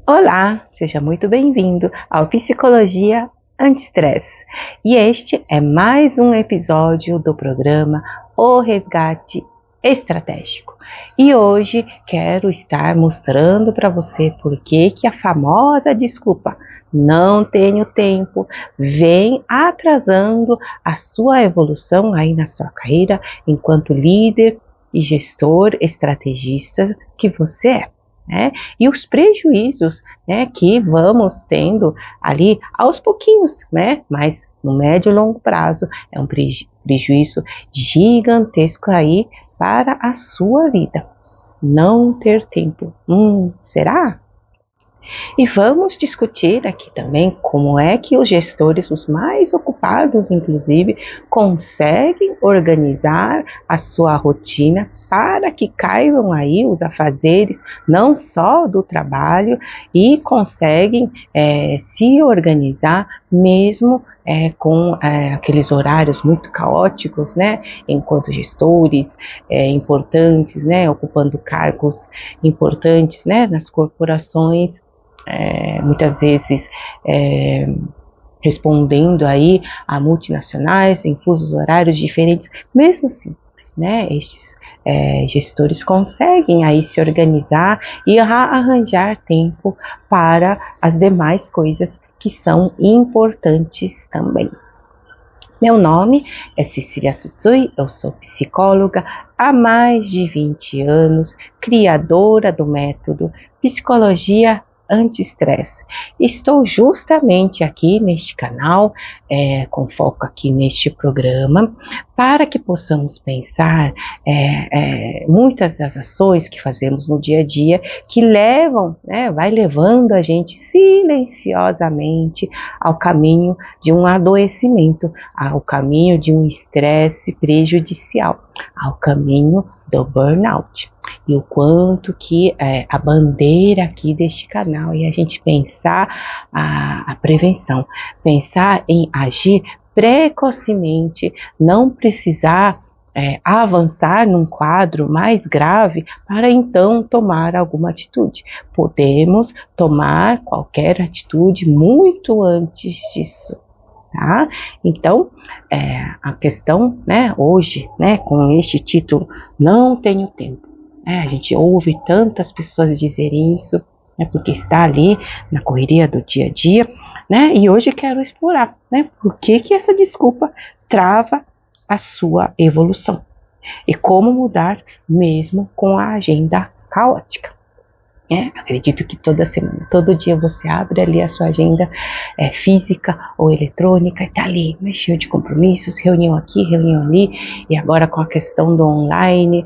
Olá, seja muito bem-vindo ao Psicologia Anti-Estresse. E este é mais um episódio do programa O Resgate Estratégico. E hoje quero estar mostrando para você por que a famosa desculpa "não tenho tempo" vem atrasando a sua evolução aí na sua carreira enquanto líder e gestor estrategista que você é. E os prejuízos, que vamos tendo ali aos pouquinhos, mas no médio e longo prazo é um prejuízo gigantesco aí para a sua vida. Não ter tempo, será? E vamos discutir aqui também como é que os gestores, os mais ocupados inclusive, conseguem organizar a sua rotina para que caibam aí os afazeres não só do trabalho e conseguem se organizar mesmo com aqueles horários muito caóticos, enquanto gestores importantes, ocupando cargos importantes, nas corporações, muitas vezes respondendo aí a multinacionais em fusos horários diferentes. Mesmo assim, estes gestores conseguem aí se organizar e arranjar tempo para as demais coisas que são importantes também. Meu nome é Cecília Tsutsui, eu sou psicóloga há mais de 20 anos, criadora do método Psicologia Anti-Estresse. Estou justamente aqui neste canal, com foco aqui neste programa, para que possamos pensar muitas das ações que fazemos no dia a dia, que vai levando a gente silenciosamente ao caminho de um adoecimento, ao caminho de um estresse prejudicial, ao caminho do burnout. E o quanto que a bandeira aqui deste canal é a gente pensar a prevenção, pensar em agir precocemente, não precisar avançar num quadro mais grave para então tomar alguma atitude. Podemos tomar qualquer atitude muito antes disso. Tá? Então, a questão, hoje, com este título, "Não tenho tempo", a gente ouve tantas pessoas dizerem isso, porque está ali na correria do dia a dia, e hoje quero explorar, por que essa desculpa trava a sua evolução e como mudar mesmo com a agenda caótica. Acredito que toda semana, todo dia você abre ali a sua agenda física ou eletrônica e está ali, cheio de compromissos, reunião aqui, reunião ali, e agora com a questão do online,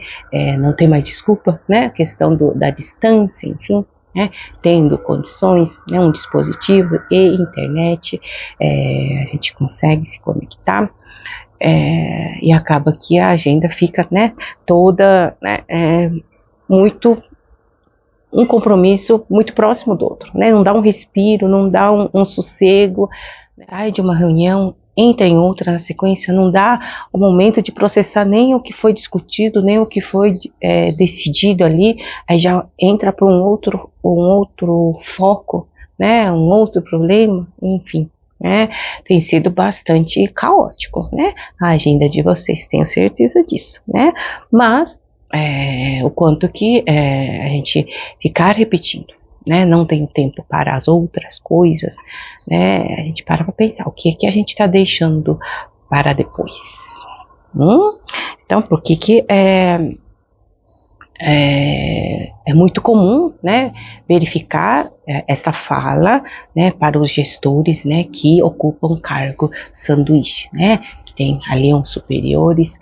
não tem mais desculpa, a questão da distância, enfim, tendo condições, um dispositivo e internet, a gente consegue se conectar. E acaba que a agenda fica toda muito um compromisso muito próximo do outro, não dá um respiro, não dá um sossego, sai de uma reunião, entra em outra na sequência, não dá o momento de processar nem o que foi discutido, nem o que foi decidido ali, aí já entra para um outro foco, um outro problema, enfim. Tem sido bastante caótico, a agenda de vocês, tenho certeza disso, mas o quanto que a gente ficar repetindo, não tem tempo para as outras coisas, a gente para pensar o que a gente está deixando para depois. Então, por que é muito comum, verificar essa fala, para os gestores, que ocupam cargo sanduíche, que tem ali uns superiores,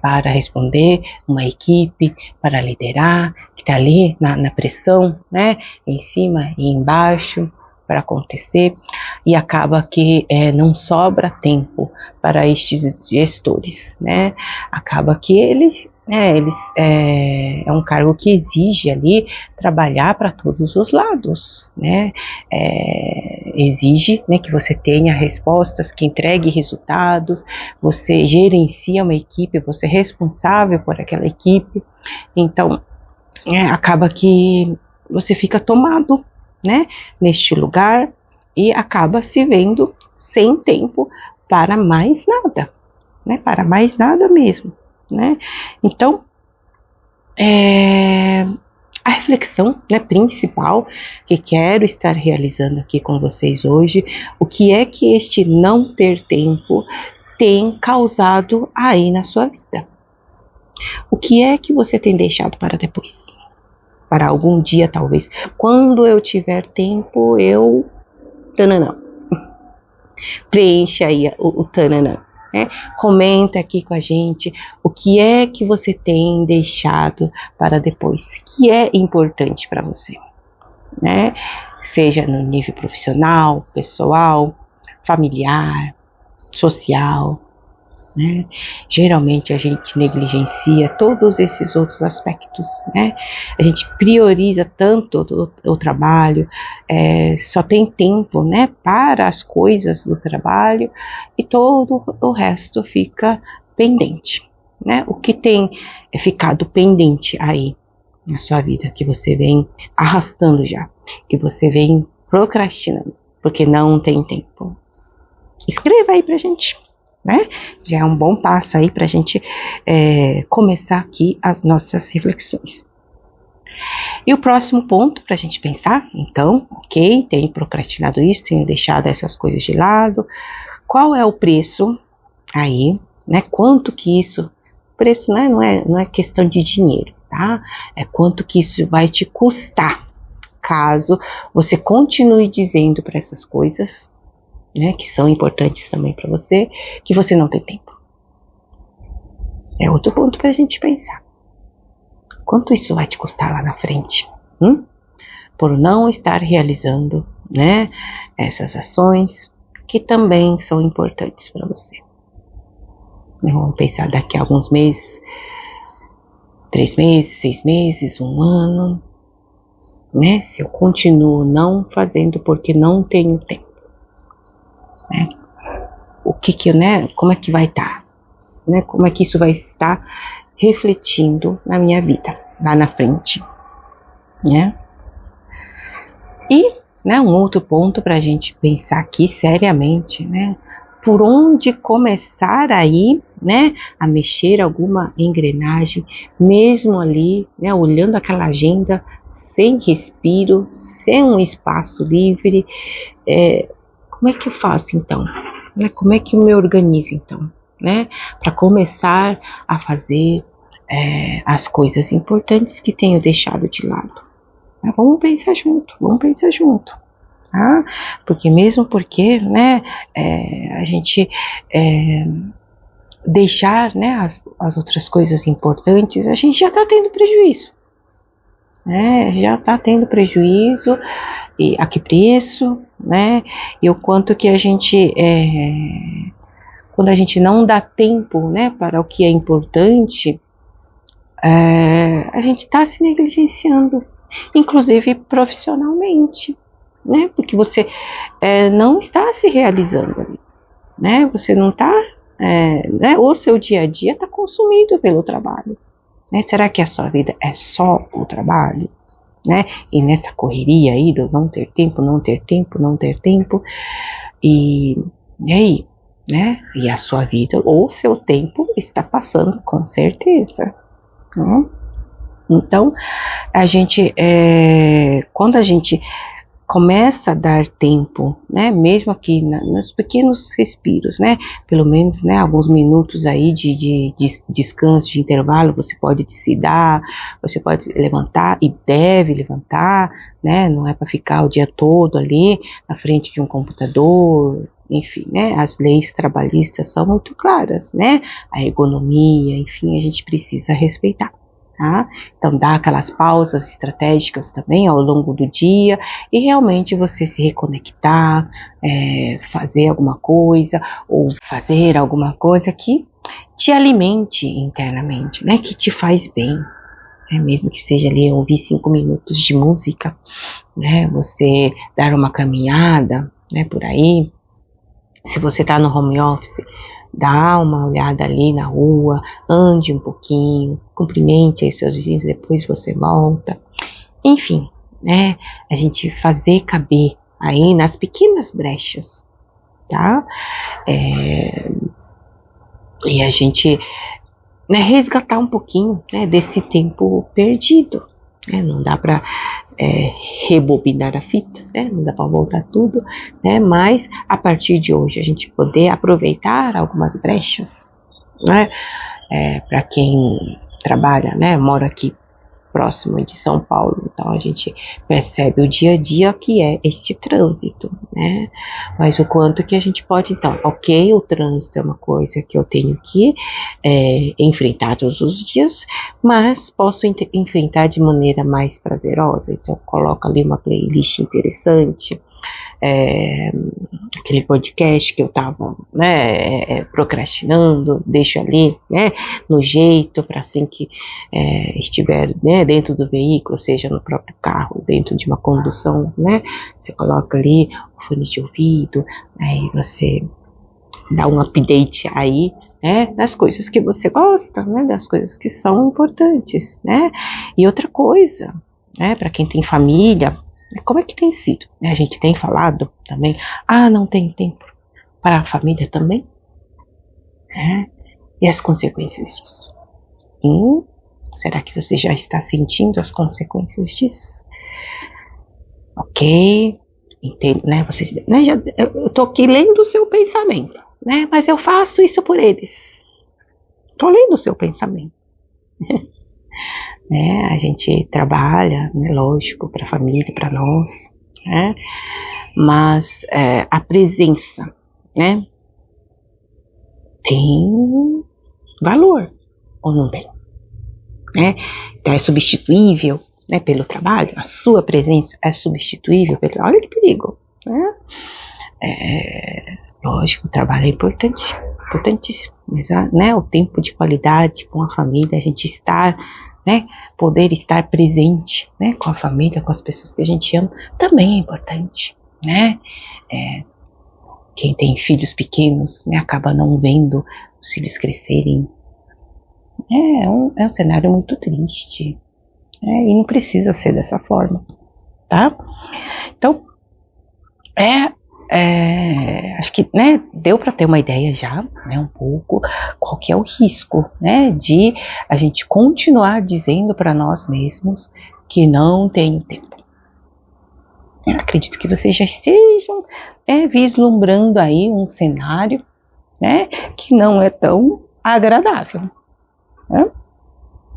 para responder, uma equipe para liderar, que está ali na pressão, em cima e embaixo para acontecer, e acaba que não sobra tempo para estes gestores, acaba que eles é um cargo que exige ali trabalhar para todos os lados, exige que você tenha respostas, que entregue resultados, você gerencia uma equipe, você é responsável por aquela equipe, então acaba que você fica tomado, né, neste lugar e acaba se vendo sem tempo para mais nada, né, para mais nada mesmo, né. Então, a reflexão, né, principal que quero estar realizando aqui com vocês hoje, o que é que este não ter tempo tem causado aí na sua vida? O que é que você tem deixado para depois? Para algum dia, talvez. Quando eu tiver tempo, eu... Tananã. Preencha aí o tananã. Né? Comenta aqui com a gente o que é que você tem deixado para depois, que é importante para você, né? Seja no nível profissional, pessoal, familiar, social, né? Geralmente a gente negligencia todos esses outros aspectos, né? A gente prioriza tanto o trabalho, só tem tempo, né, para as coisas do trabalho e todo o resto fica pendente, né? O que tem ficado pendente aí na sua vida, que você vem arrastando já, que você vem procrastinando, porque não tem tempo? Escreva aí pra gente, né? Já é um bom passo aí pra gente começar aqui as nossas reflexões. E o próximo ponto pra gente pensar, então, ok, tenho procrastinado isso, tenho deixado essas coisas de lado, qual é o preço aí, né? Quanto que isso, preço, né? Não é questão de dinheiro, tá? É quanto que isso vai te custar, caso você continue dizendo para essas coisas, né, que são importantes também para você, que você não tem tempo. É outro ponto para a gente pensar. Quanto isso vai te custar lá na frente? Por não estar realizando, né, essas ações que também são importantes para você. Vamos pensar daqui a alguns meses, 3 meses, 6 meses, 1 ano, né? Se eu continuo não fazendo porque não tenho tempo, né? O que né? Como é que vai estar? Né? Como é que isso vai estar refletindo na minha vida lá na frente, né? E, né, um outro ponto para a gente pensar aqui seriamente, né? Por onde começar aí, né, a mexer alguma engrenagem, mesmo ali, né, olhando aquela agenda sem respiro, sem um espaço livre, como é que eu faço então? Né, como é que eu me organizo então, né, para começar a fazer as coisas importantes que tenho deixado de lado? Vamos pensar junto. Tá? Porque mesmo porque, né, a gente deixar, né, as outras coisas importantes, a gente já está tendo prejuízo, né? Já está tendo prejuízo, e a que preço, né? E o quanto que a gente, quando a gente não dá tempo, né, para o que é importante, a gente está se negligenciando, inclusive profissionalmente, né? Porque você não está se realizando ali, né? Você não está, né? O seu dia a dia está consumido pelo trabalho, né? Será que a sua vida é só o trabalho, né? E nessa correria aí do não ter tempo, e aí, né? E a sua vida ou o seu tempo está passando com certeza, né? Então, a gente, quando a gente começa a dar tempo, né, mesmo aqui nos pequenos respiros, né, pelo menos, né, alguns minutos aí de descanso, de intervalo, você pode se dar, você pode levantar e deve levantar, né, não é para ficar o dia todo ali na frente de um computador, enfim, né, as leis trabalhistas são muito claras, né, a ergonomia, enfim, a gente precisa respeitar. Tá? Então dá aquelas pausas estratégicas também ao longo do dia e realmente você se reconectar, fazer alguma coisa ou fazer alguma coisa que te alimente internamente, né? Que te faz bem, né? Mesmo que seja ali ouvir 5 minutos de música, né? Você dar uma caminhada, né? Por aí. Se você está no home office, dá uma olhada ali na rua, ande um pouquinho, cumprimente aí seus vizinhos, depois você volta. Enfim, né, a gente fazer caber aí nas pequenas brechas, tá? E a gente, né, resgatar um pouquinho, né, desse tempo perdido, né? Não dá para rebobinar a fita, né? Não dá para voltar tudo, né? Mas a partir de hoje a gente poder aproveitar algumas brechas, né? Para quem trabalha, né, mora aqui próximo de São Paulo, então a gente percebe o dia a dia que é este trânsito, né? Mas o quanto que a gente pode, então, ok, o trânsito é uma coisa que eu tenho que enfrentar todos os dias, mas posso enfrentar de maneira mais prazerosa, então coloco ali uma playlist interessante, aquele podcast que eu tava, né, procrastinando, deixo ali, né, no jeito, para assim que estiver, né, dentro do veículo, seja no próprio carro, dentro de uma condução, né, você coloca ali o fone de ouvido, aí você dá um update aí, né, das coisas que você gosta, né, das coisas que são importantes, né, e outra coisa, né, para quem tem família, como é que tem sido? A gente tem falado também, não tem tempo para a família também? E as consequências disso? Será que você já está sentindo as consequências disso? Ok, entendo, né? Você, né, eu estou aqui lendo o seu pensamento, né? Mas eu faço isso por eles. Estou lendo o seu pensamento. Né, a gente trabalha, né, lógico, para a família, para nós, né, mas a presença, né, tem valor ou não tem? Né? Então é substituível, né, pelo trabalho? A sua presença é substituível pelo trabalho? Olha que perigo, né? Lógico, o trabalho é importante, importantíssimo, mas né, o tempo de qualidade com a família, a gente estar, né, poder estar presente, né, com a família, com as pessoas que a gente ama, também é importante, né? Quem tem filhos pequenos, né, acaba não vendo os filhos crescerem. É um cenário muito triste, né, e não precisa ser dessa forma, tá? Então, acho que, né, deu para ter uma ideia já, né, um pouco, qual que é o risco, né, de a gente continuar dizendo para nós mesmos que não tem tempo. Eu acredito que vocês já estejam vislumbrando aí um cenário, né, que não é tão agradável, né?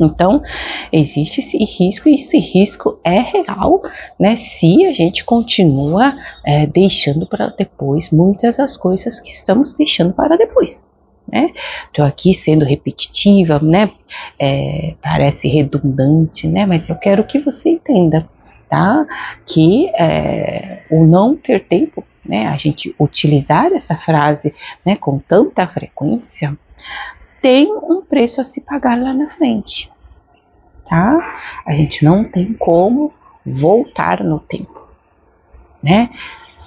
Então, existe esse risco, e esse risco é real, né, se a gente continua deixando para depois muitas das coisas que estamos deixando para depois, né? Estou aqui sendo repetitiva, né, parece redundante, né, mas eu quero que você entenda, tá, que o não ter tempo, né, a gente utilizar essa frase, né, com tanta frequência, tem um preço a se pagar lá na frente, tá? A gente não tem como voltar no tempo, né?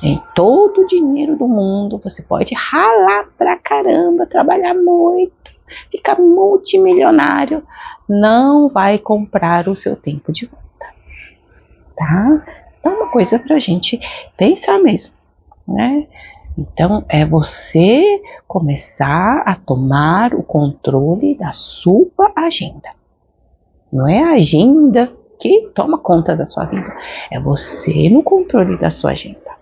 Em todo o dinheiro do mundo, você pode ralar pra caramba, trabalhar muito, ficar multimilionário, não vai comprar o seu tempo de volta, tá? É uma coisa pra gente pensar mesmo, né? Então, é você começar a tomar o controle da sua agenda. Não é a agenda que toma conta da sua vida, é você no controle da sua agenda.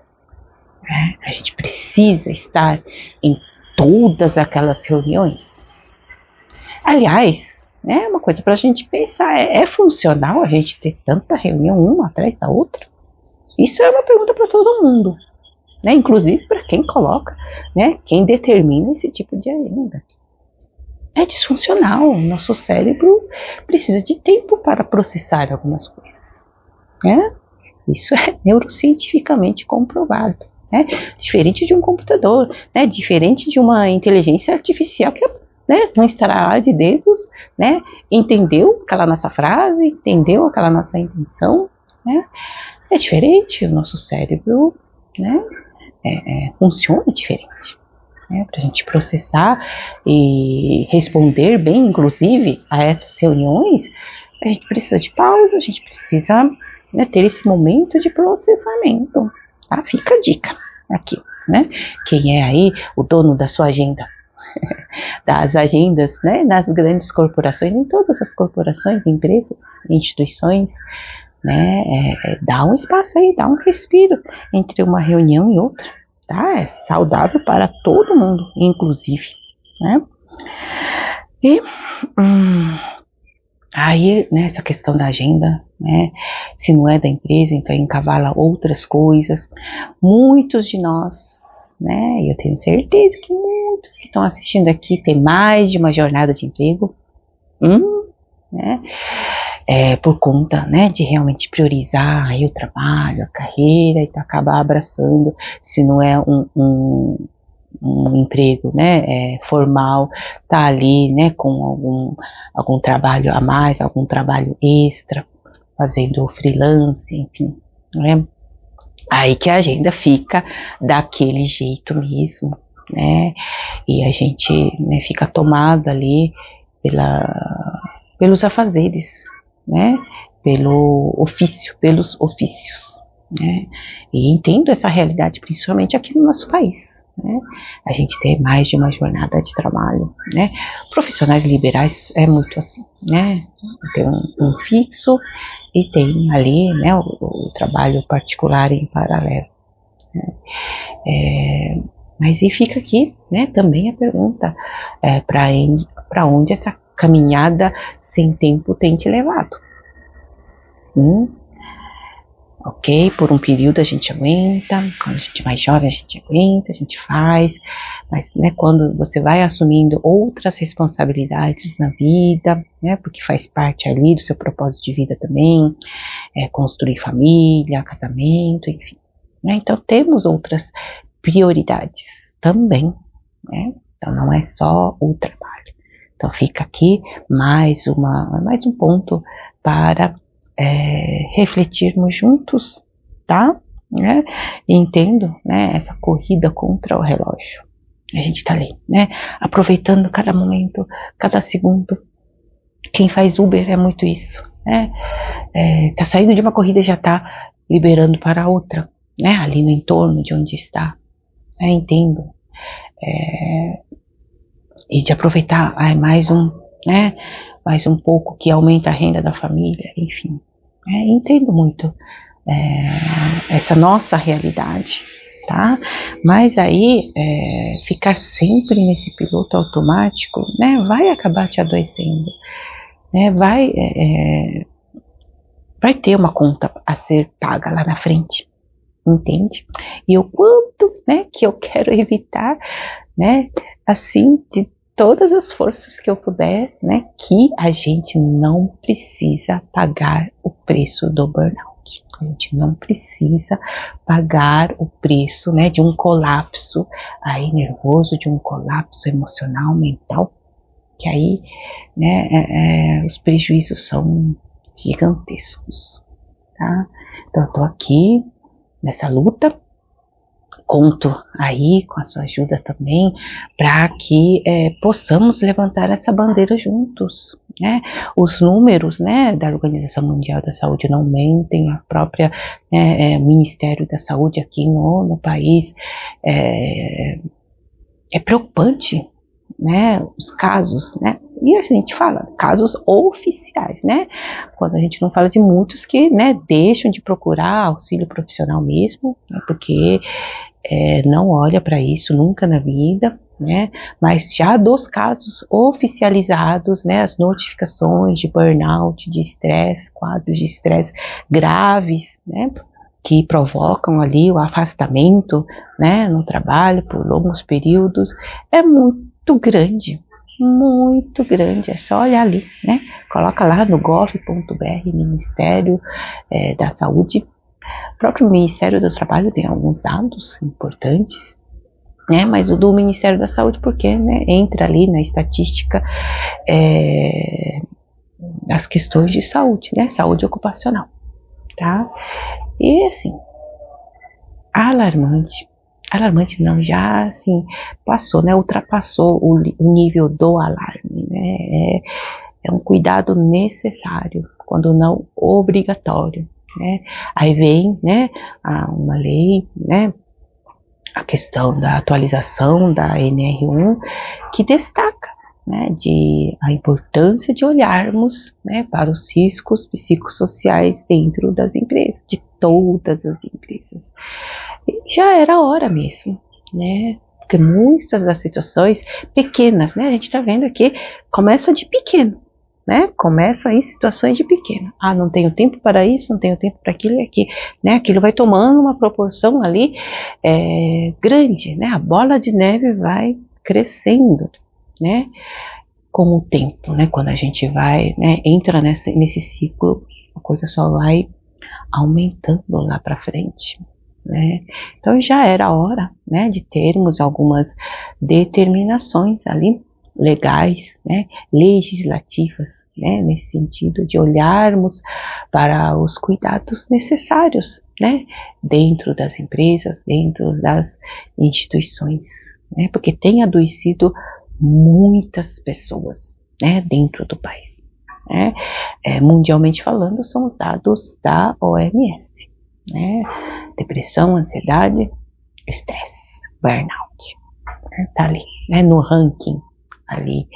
A gente precisa estar em todas aquelas reuniões. Aliás, né, uma coisa para a gente pensar, é funcional a gente ter tanta reunião uma atrás da outra? Isso é uma pergunta para todo mundo. Né, inclusive para quem coloca, né, quem determina esse tipo de agenda. É disfuncional, o nosso cérebro precisa de tempo para processar algumas coisas, né? Isso é neurocientificamente comprovado, né? Diferente de um computador, né? Diferente de uma inteligência artificial que, né, não estará lá de dedos, né? Entendeu aquela nossa frase, entendeu aquela nossa intenção, né? É diferente, o nosso cérebro, né, funciona diferente, né, para a gente processar e responder bem, inclusive, a essas reuniões, a gente precisa de pausa, a gente precisa, né, ter esse momento de processamento, tá? Fica a dica aqui, né? Quem é aí o dono da sua agenda? Das agendas, né, nas grandes corporações, em todas as corporações, empresas, instituições, né, dá um espaço aí, dá um respiro entre uma reunião e outra, tá? É saudável para todo mundo, inclusive, né? E aí, né, essa questão da agenda, né, se não é da empresa, então encavala outras coisas. Muitos de nós, né, eu tenho certeza que muitos que estão assistindo aqui têm mais de uma jornada de emprego, né, por conta, né, de realmente priorizar aí o trabalho, a carreira, e acabar abraçando, se não é um emprego, né, formal, tá ali, né, com algum trabalho a mais, algum trabalho extra, fazendo freelance, enfim, né, aí que a agenda fica daquele jeito mesmo, né, e a gente, né, fica tomado ali pelos afazeres, né, pelos ofícios, né, e entendo essa realidade, principalmente aqui no nosso país, né, a gente tem mais de uma jornada de trabalho, né, profissionais liberais é muito assim, né, tem um fixo e tem ali, né, o trabalho particular em paralelo, né, mas aí fica aqui, né, também a pergunta, para onde essa caminhada sem tempo tem te levado? Ok, por um período a gente aguenta, quando a gente é mais jovem a gente aguenta, a gente faz, mas, né, quando você vai assumindo outras responsabilidades na vida, né, porque faz parte ali do seu propósito de vida também, construir família, casamento, enfim, né, então temos outras prioridades também, né, então não é só o trabalho. Então fica aqui mais um ponto para refletirmos juntos, tá? Né? E entendo, né, essa corrida contra o relógio. A gente tá ali, né? Aproveitando cada momento, cada segundo. Quem faz Uber é muito isso, né? Tá saindo de uma corrida e já tá liberando para outra, né? Ali no entorno de onde está. Entendo. E de aproveitar mais um pouco que aumenta a renda da família, enfim. Entendo muito essa nossa realidade, tá? Mas aí, ficar sempre nesse piloto automático, né, vai acabar te adoecendo, né, vai ter uma conta a ser paga lá na frente, entende? E o quanto, né, que eu quero evitar, né, assim, de todas as forças que eu puder, né, que a gente não precisa pagar o preço do burnout. A gente não precisa pagar o preço, né, de um colapso aí nervoso, de um colapso emocional, mental, que aí, né, os prejuízos são gigantescos, tá? Então eu tô aqui nessa luta, conto aí com a sua ajuda também, para que possamos levantar essa bandeira juntos, né? Os números, né, da Organização Mundial da Saúde não mentem, a própria Ministério da Saúde aqui no país é preocupante, né, os casos, né, e a gente fala casos oficiais, né, quando a gente não fala de muitos que, né, deixam de procurar auxílio profissional mesmo, né, porque não olha para isso nunca na vida, né, mas já dos casos oficializados, né, as notificações de burnout, de estresse, quadros de estresse graves, né, que provocam ali o afastamento, né, no trabalho por longos períodos, é muito grande, é só olhar ali, né, coloca lá no gov.br, Ministério da Saúde. O próprio Ministério do Trabalho tem alguns dados importantes, né, mas o do Ministério da Saúde, porque, né, entra ali na estatística as questões de saúde, né, saúde ocupacional, tá? E assim, alarmante não, já assim, passou, né, ultrapassou o nível do alarme, né, é um cuidado necessário, quando não obrigatório, né? Aí vem, né, uma lei, né, a questão da atualização da NR1, que destaca, né, a importância de olharmos, né, para os riscos psicossociais dentro das empresas, de todas as empresas. E já era hora mesmo, né? Porque muitas das situações pequenas, né, a gente está vendo aqui, começa de pequeno, né? Começa em situações de pequeno. Não tenho tempo para isso, não tenho tempo para aquilo e aqui, né? Aquilo vai tomando uma proporção ali grande, né? A bola de neve vai crescendo, né? Com o tempo, né? Quando a gente vai, né, entra nesse ciclo, a coisa só vai aumentando lá para frente, né? Então já era hora, né, de termos algumas determinações ali legais, né, legislativas, né, nesse sentido de olharmos para os cuidados necessários, né, dentro das empresas, dentro das instituições, né, porque tem adoecido muitas pessoas, né, dentro do país, né, mundialmente falando, são os dados da OMS, né, depressão, ansiedade, estresse, burnout, né, tá ali, né, no ranking ali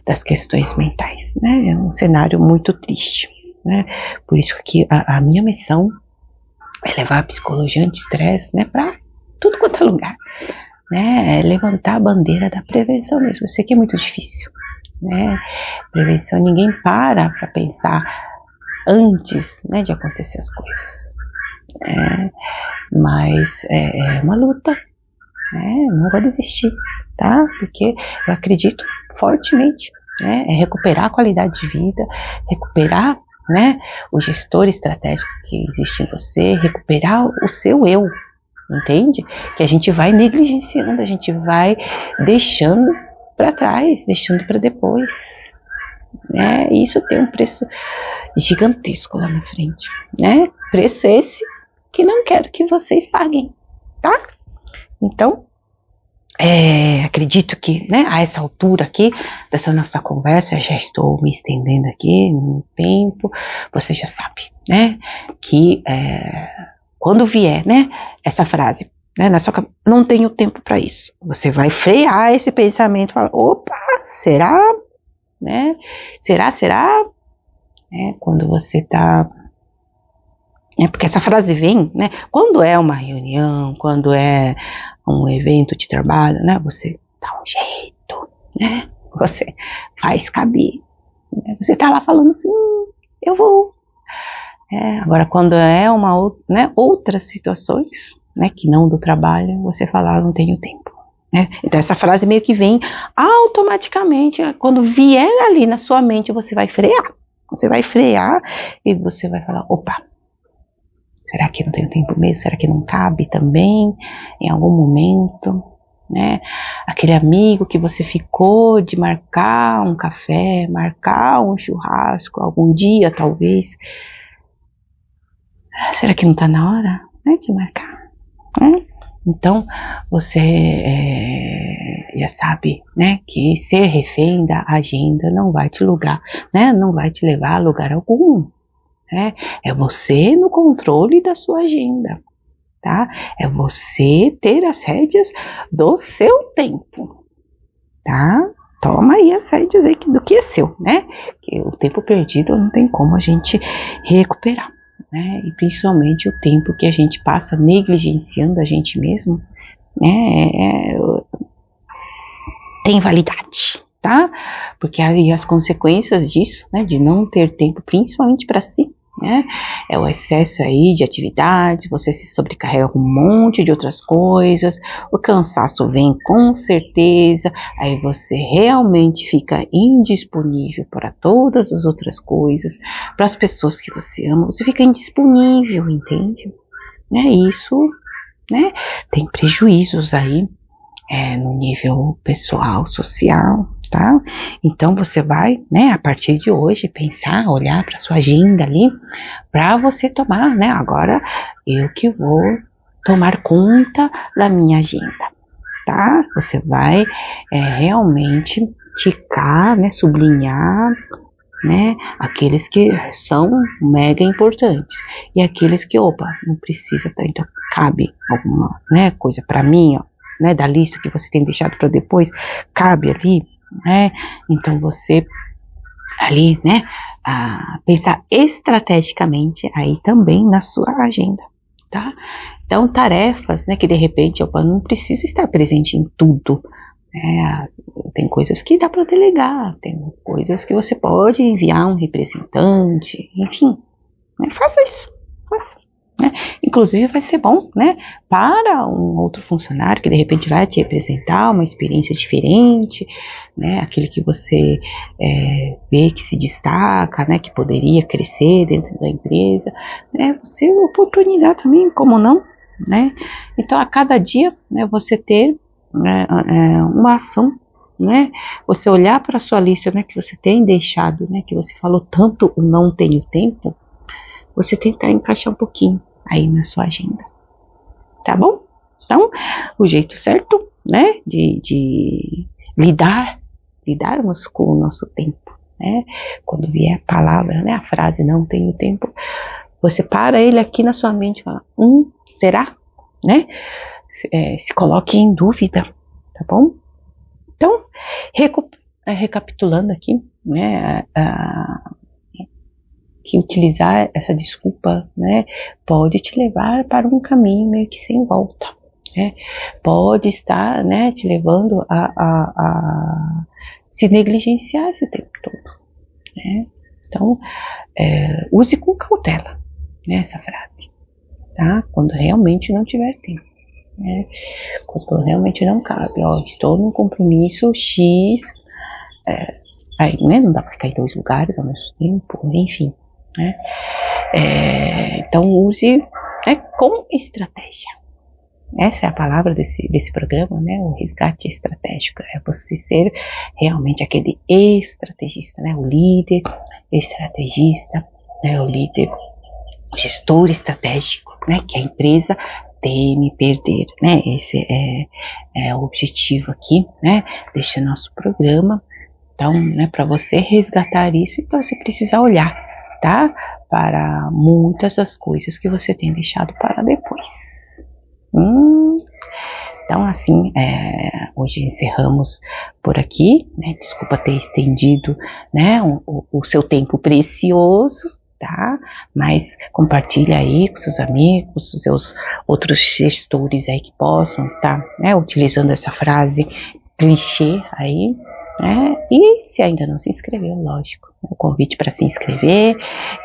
das questões mentais, né? É um cenário muito triste, né? Por isso que a minha missão é levar a psicologia anti-estresse, né, para tudo quanto é lugar, né? É levantar a bandeira da prevenção mesmo. Eu sei que é muito difícil, né? Prevenção, ninguém para pensar antes, né, de acontecer as coisas, mas é uma luta, né? Não vou desistir, tá? Porque eu acredito fortemente, né? É recuperar a qualidade de vida, recuperar, né, o gestor estratégico que existe em você, recuperar o seu eu, entende? Que a gente vai negligenciando, a gente vai deixando para trás, deixando para depois, né? E isso tem um preço gigantesco lá na frente, né? Preço esse que não quero que vocês paguem, tá? Então, acredito que, né, a essa altura aqui dessa nossa conversa, já estou me estendendo aqui no tempo, você já sabe, né, que quando vier, né, essa frase, né, na sua cabeça, não tenho tempo para isso, você vai frear esse pensamento, falar, opa, será, né, será, quando você tá, porque essa frase vem, né, quando é uma reunião, quando é um evento de trabalho, né, você dá um jeito, né, você faz caber, né, você tá lá falando assim, eu vou, agora quando é né, outras situações, né, que não do trabalho, você fala, não tenho tempo, né, então essa frase meio que vem automaticamente, quando vier ali na sua mente, você vai frear e você vai falar, opa, será que não tenho tempo mesmo? Será que não cabe também em algum momento, né? Aquele amigo que você ficou de marcar um café, marcar um churrasco, algum dia talvez. Será que não está na hora, né, de marcar? Então, você já sabe, né, que ser refém da agenda não vai te né, não vai te levar a lugar algum. É você no controle da sua agenda, tá? É você ter as rédeas do seu tempo, tá? Toma aí as rédeas aí do que é seu, né? Que o tempo perdido não tem como a gente recuperar, né? E principalmente o tempo que a gente passa negligenciando a gente mesmo, né? Tem validade, tá? Porque aí as consequências disso, né? De não ter tempo, principalmente para si, né? É o excesso aí de atividade, você se sobrecarrega com um monte de outras coisas, o cansaço vem com certeza, aí você realmente fica indisponível para todas as outras coisas, para as pessoas que você ama, você fica indisponível, entende? Isso, né? Tem prejuízos aí no nível pessoal, social, tá? Então você vai, né, a partir de hoje pensar, olhar para sua agenda ali, para você tomar, né? Agora eu que vou tomar conta da minha agenda, tá? Você vai realmente ticar, né, sublinhar né? Aqueles que são mega importantes e aqueles que, opa, não precisa, então cabe alguma, né, coisa para mim, ó, né, da lista que você tem deixado para depois, cabe ali, né? Então você ali, né, pensar estrategicamente aí também na sua agenda, tá? Então tarefas, né, que de repente, opa, não preciso estar presente em tudo. Tem coisas que dá para delegar, tem coisas que você pode enviar um representante, enfim, né, faça isso, faça, né? Inclusive vai ser bom, né, para um outro funcionário que de repente vai te representar uma experiência diferente, né, aquele que você vê que se destaca, né, que poderia crescer dentro da empresa, né, você oportunizar também, como não, né? Então a cada dia, né, você ter uma ação, né? Você olhar para a sua lista, né, que você tem deixado, né, que você falou tanto o não tenho tempo, você tentar encaixar um pouquinho aí na sua agenda, tá bom? Então, o jeito certo, né, de lidarmos com o nosso tempo, né? Quando vier a palavra, né, a frase não tenho tempo, você para ele aqui na sua mente e fala, será? Né? Se coloque em dúvida, tá bom? Então, recapitulando aqui, né, que utilizar essa desculpa, né, pode te levar para um caminho meio que sem volta, né? Pode estar, né, te levando a se negligenciar esse tempo todo, né? Então, use com cautela, né, essa frase, tá? Quando realmente não tiver tempo, né? Quando realmente não cabe, ó, estou num compromisso X, aí, né, não dá para ficar em 2 lugares ao mesmo tempo, enfim, né? Então use, né, com estratégia. Essa é a palavra desse programa, né? O resgate estratégico. É você ser realmente aquele estrategista, né? O líder estrategista, né? O líder, o gestor estratégico, né? Que a empresa teme perder, né? Esse é o objetivo aqui, né? Deste nosso programa. Então, né, para você resgatar isso, então você precisa olhar, tá? Para muitas das coisas que você tem deixado para depois. Então, assim, hoje encerramos por aqui, né? Desculpa ter estendido, né, o seu tempo precioso, tá? Mas compartilha aí com seus amigos, os seus outros gestores aí que possam estar, né, utilizando essa frase clichê aí, né? E se ainda não se inscreveu, lógico, o convite para se inscrever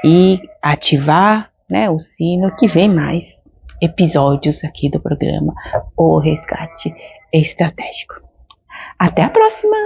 e ativar, né, o sino que vem mais episódios aqui do programa O Resgate Estratégico. Até a próxima!